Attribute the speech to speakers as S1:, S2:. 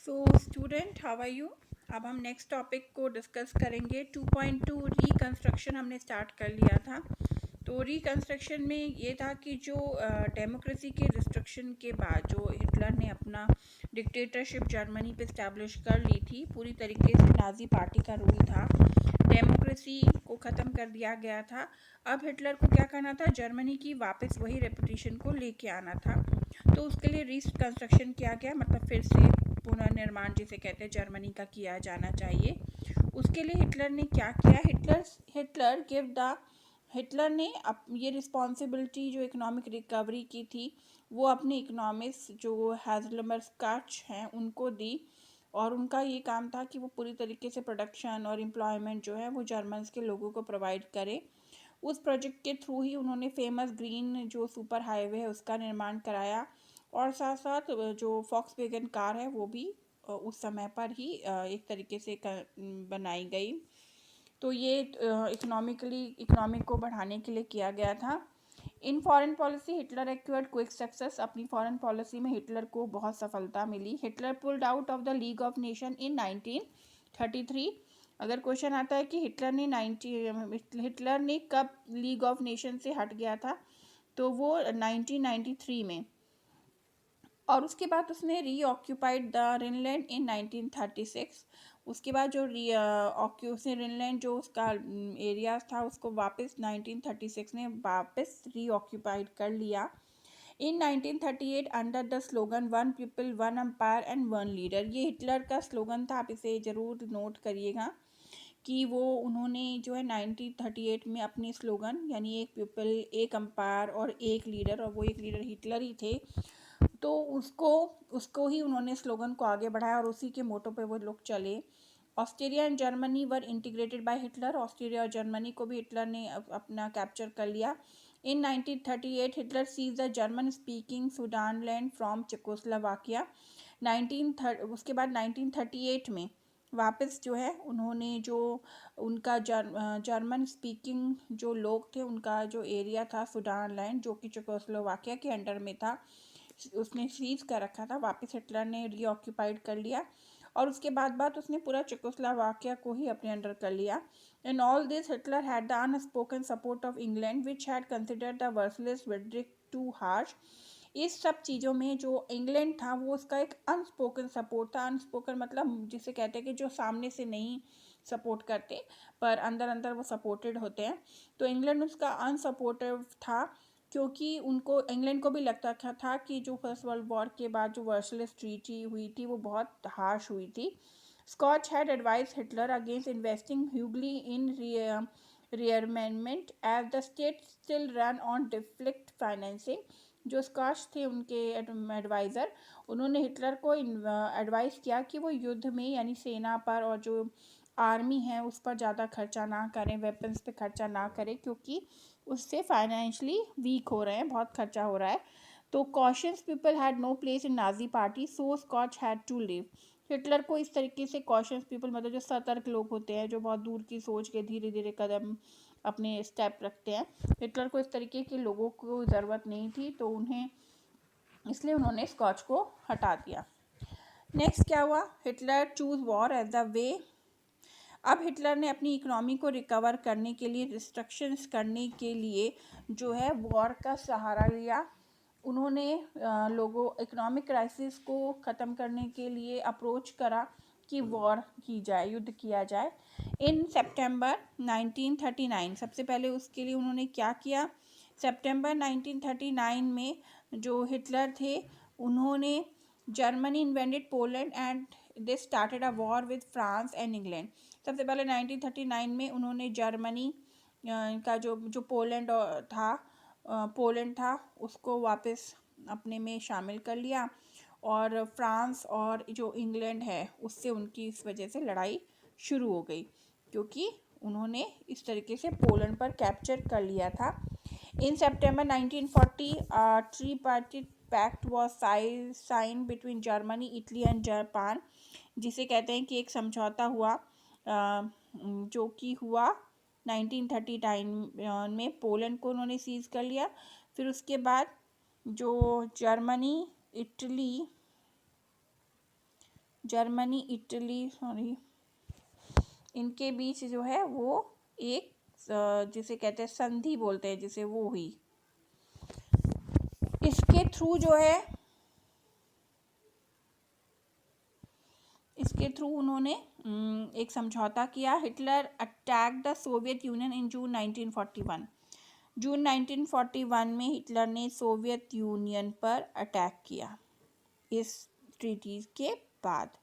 S1: So student how are you. अब हम next topic को डिस्कस करेंगे। 2.2 रिकंस्ट्रक्शन हमने स्टार्ट कर लिया था। तो रिकंस्ट्रक्शन में ये था कि जो डेमोक्रेसी के रिस्ट्रिक्शन के बाद जो हिटलर ने अपना डिक्टेटरशिप जर्मनी पे इस्टेब्लिश कर ली थी, पूरी तरीके से नाजी पार्टी का रूल था, डेमोक्रेसी को ख़त्म कर दिया गया था। अब हिटलर को क्या करना था, जर्मनी की वापस वही रेपुटेशन को लेके आना था। तो उसके लिए रिकंस्ट्रक्शन किया गया, मतलब फिर से पुनर्निर्माण जिसे कहते हैं जर्मनी का किया जाना चाहिए। उसके लिए हिटलर ने क्या किया, हिटलर ने ये रिस्पॉन्सिबिलिटी जो इकोनॉमिक रिकवरी की थी वो अपने इकोनॉमिक्स जो हैजलमर्स्काच हैं उनको दी। और उनका ये काम था कि वो पूरी तरीके से प्रोडक्शन और एम्प्लॉयमेंट जो है वो जर्मन्स के लोगों को प्रोवाइड करे। उस प्रोजेक्ट के थ्रू ही उन्होंने फेमस ग्रीन जो सुपर हाईवे है उसका निर्माण कराया। और साथ साथ जो फॉक्सवैगन कार है वो भी उस समय पर ही एक तरीके से बनाई गई। तो ये इकोनॉमिक को बढ़ाने के लिए किया गया था। In foreign policy Hitler acquired quick success. अपनी फॉरेन पॉलिसी में हिटलर को बहुत सफलता मिली। Hitler pulled out of the League of Nation in 1933। अगर क्वेश्चन आता है कि हिटलर ने कब लीग ऑफ नेशन से हट गया था, तो वो 1993 में। और उसके बाद उसने रीऑक्यूपाइड द रिनलैंड इन 1936। उसके बाद जो उसने रिनलैंड जो उसका एरिया था उसको वापस 1936 में वापस रीऑक्यूपाइड कर लिया। In 1938 under the slogan one people one empire and one leader. ये हिटलर का स्लोगन था, आप इसे ज़रूर नोट करिएगा कि वो उन्होंने जो है 1938 में अपनी स्लोगन यानी एक पीपल एक एम्पायर और एक लीडर, और वो एक लीडर हिटलर ही थे, तो उसको ही उन्होंने स्लोगन को आगे बढ़ाया और उसी के मोटो पे वो लोग चले। Austria and Germany were integrated by Hitler. Austria और जर्मनी को भी हिटलर ने अपना कैप्चर कर लिया। In 1938 Hitler seize the German speaking Sudetenland from Czechoslovakia. उसके बाद 1938 में वापस जो है उन्होंने जो उनका जर्मन स्पीकिंग जो लोग थे उनका जो एरिया था सुडानलैंड जो कि चेकोस्लोवाकिया के अंडर में था, उसने सीज कर रखा था, वापस हिटलर ने रीऑक्यूपाइड कर लिया। और उसके बाद उसने पूरा चेकोस्लोवाकिया को ही अपने अंडर कर लिया। In all this Hitler had the unspoken support of England which had considered the Versailles treaty too harsh. इस सब चीज़ों में जो इंग्लैंड था वो उसका एक अनस्पोकन सपोर्ट था। अनस्पोकन मतलब जिसे कहते हैं कि जो सामने से नहीं सपोर्ट करते पर अंदर अंदर वो सपोर्टेड होते हैं। तो इंग्लैंड उसका अनसपोर्टिव था, क्योंकि उनको इंग्लैंड को भी लगता था कि जो फर्स्ट वर्ल्ड वॉर के बाद जो वर्सलेस ट्रीटी हुई थी वो बहुत हार्श हुई थी। Schacht had advised Hitler against investing hugely in rearmament as the state still ran on deflict financing। जो स्कॉच थे उनके एडवाइज़र, उन्होंने हिटलर को एडवाइस किया कि वो युद्ध में यानी सेना पर और जो आर्मी है उस पर ज़्यादा खर्चा ना करें, वेपन्स पे खर्चा ना करें, क्योंकि उससे फाइनेंशली वीक हो रहे हैं, बहुत खर्चा हो रहा है। तो conscious people had no place in Nazi party so scotch had to live. Hitler को इस तरीके से कॉशंस पीपल मतलब जो सतर्क लोग होते हैं, जो बहुत दूर की सोच के धीरे धीरे कदम अपने स्टेप रखते हैं, हिटलर को इस तरीके के लोगों को ज़रूरत नहीं थी, तो इसलिए उन्होंने स्कॉच को हटा दिया। नेक्स्ट क्या हुआ, Hitler choose war as the way. अब हिटलर ने अपनी इकोनॉमी को रिकवर करने के लिए, रिस्ट्रिक्शंस करने के लिए जो है वॉर का सहारा लिया। उन्होंने लोगों इकोनॉमिक क्राइसिस को ख़त्म करने के लिए अप्रोच करा कि वॉर की जाए, युद्ध किया जाए। इन सितंबर 1939 सबसे पहले उसके लिए उन्होंने क्या किया, सितंबर 1939 में जो हिटलर थे उन्होंने Germany invented Poland and they started a war with France and England. सबसे पहले 1939 में उन्होंने जर्मनी का जो पोलैंड था उसको वापस अपने में शामिल कर लिया, और फ्रांस और जो इंग्लैंड है उससे उनकी इस वजह से लड़ाई शुरू हो गई, क्योंकि उन्होंने इस तरीके से पोलैंड पर कैप्चर कर लिया था। In September 1940 tri party pact was sign between Germany, Italy and Japan, जिसे कहते हैं कि एक समझौता हुआ जो कि हुआ 1939 में। पोलैंड को उन्होंने सीज कर लिया। फिर उसके बाद जो जर्मनी, इटली, सॉरी, इनके बीच जो है वो एक जिसे कहते हैं संधि बोलते हैं, जिसे वो हुई। इसके थ्रू उन्होंने एक समझौता किया। Hitler attack the Soviet Union in June 1941। जून 1941 में हिटलर ने सोवियत यूनियन पर अटैक किया इस ट्रीटी के बाद।